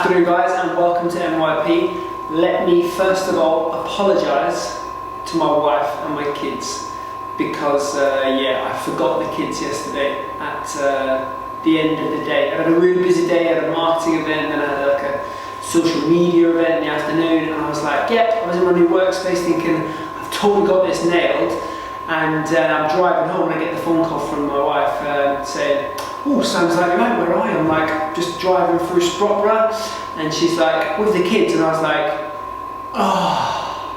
Afternoon guys, and welcome to NYP. Let me first of all apologise to my wife and my kids because I forgot the kids yesterday at the end of the day. I had a really busy day. I had a marketing event, then I had like a social media event in the afternoon, and I was like, I was in my new workspace thinking I've totally got this nailed. And I'm driving home and I get the phone call from my wife saying, "Oh, sounds like you're out. Where are you?" I'm like, just driving through Sprotborough, and she's like, "With the kids," and I was like, "Oh,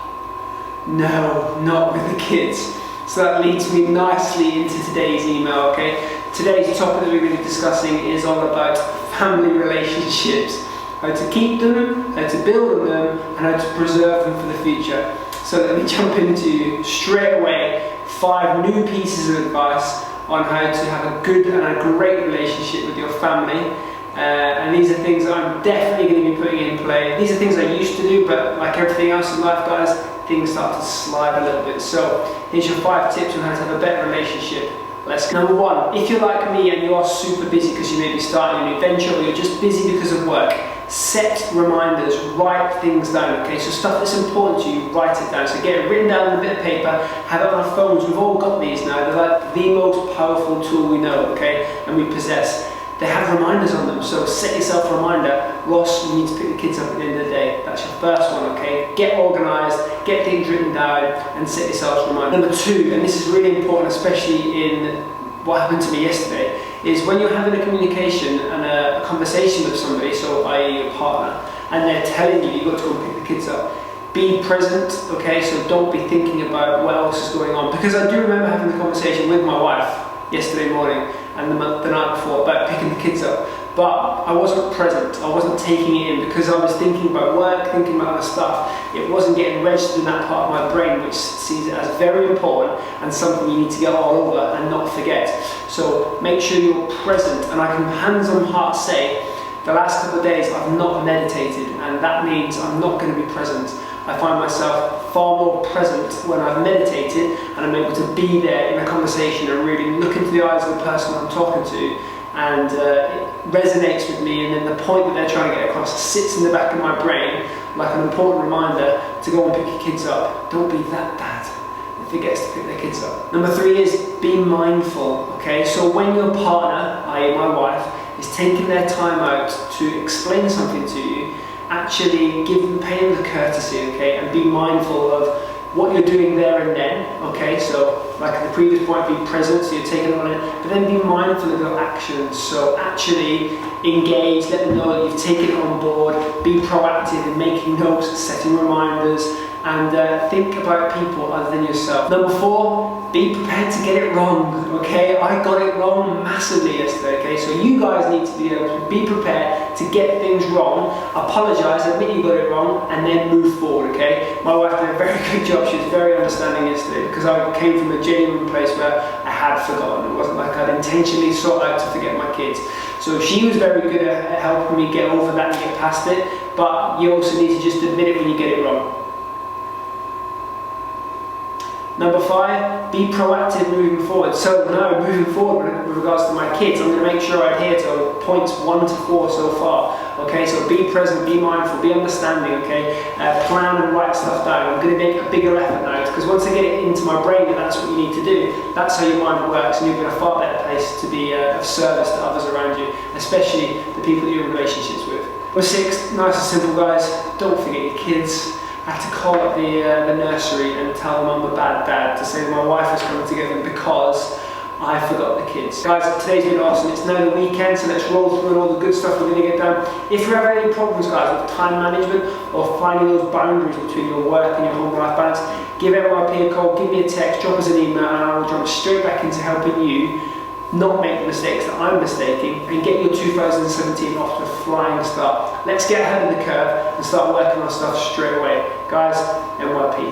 no, not with the kids." So that leads me nicely into today's email, okay? Today's topic that we're going to be discussing is all about family relationships. How to keep them, how to build on them, and how to preserve them for the future. So let me jump into straight away 5 new pieces of advice on how to have a good and a great relationship with your family. And these are things that I'm definitely going to be putting in play. These are things I used to do, but like everything else in life, guys, things start to slide a little bit. So here's your 5 tips on how to have a better relationship. Let's go. Number 1, if you're like me and you are super busy because you may be starting a new venture or you're just busy because of work, set reminders, write things down, okay? So stuff that's important to you, write it down. So get it written down on a bit of paper, have it on our phones. We've all got these now. They're like the most powerful tool we know, okay? And we possess. They have reminders on them, so set yourself a reminder. Ross, you need to pick the kids up at the end of the day. That's your first one, okay? Get organised, get things written down, and set yourself a reminder. Number 2, and this is really important, especially in what happened to me yesterday, is when you're having a communication and a conversation with somebody, so i.e. your partner, and they're telling you you've got to go and pick the kids up, be present, okay? So don't be thinking about what else is going on. Because I do remember having the conversation with my wife yesterday morning and the night before about picking the kids up, but I wasn't present. I wasn't taking it in because I was thinking about work, thinking about other stuff. It wasn't getting registered in that part of my brain which sees it as very important and something you need to get all over and not forget. So make sure you're present, and I can hands on heart say the last couple of days I've not meditated, and that means I'm not going to be present. I find myself far more present when I've meditated and I'm able to be there in a conversation and really look into the eyes of the person I'm talking to, and it resonates with me, and then the point that they're trying to get across sits in the back of my brain like an important reminder to go and pick your kids up. Don't be that dad that forgets to pick their kids up. Number 3 is be mindful, okay? So when your partner, i.e. my wife, is taking their time out to explain something to you, actually pay them the courtesy, okay, and be mindful of what you're doing there and then, okay? So like at the previous point, be present, so you're taking on it, but then be mindful of your actions. So actually engage, let them know that you've taken it on board, be proactive in making notes, setting reminders, and think about people other than yourself. Number 4, be prepared to get it wrong, okay? I got it wrong massively yesterday, okay? So you guys need to be able to be prepared to get things wrong, apologise, admit you got it wrong, and then move forward, okay? My wife did a very good job. She was very understanding yesterday because I came from a genuine place where I had forgotten. It wasn't like I'd intentionally sought out to forget my kids. So she was very good at helping me get over that and get past it, but you also need to just admit it when you get it wrong. Number 5, be proactive moving forward. So now, moving forward with regards to my kids, I'm going to make sure I adhere to points 1 to 4 so far. Okay, so be present, be mindful, be understanding, okay? Plan and write stuff down. I'm going to make a bigger effort now, because once I get it into my brain that that's what you need to do, that's how your mind works, and you'll be in a far better place to be of service to others around you, especially the people that you're in relationships with. Number 6, nice and simple, guys, don't forget your kids. I had to call up the nursery and tell them I'm a bad dad, to say that my wife is coming to get them because I forgot the kids. Guys, today's been awesome. It's now the weekend, so let's roll through all the good stuff we're going to get done. If you have any problems, guys, with time management or finding those boundaries between your work and your home-life balance, give NYP a call, give me a text, drop us an email, and I will jump straight back into helping you not make the mistakes that I'm mistaking and get your 2017 off to a flying start. Let's get ahead of the curve and start working on stuff straight away. Guys, NYP.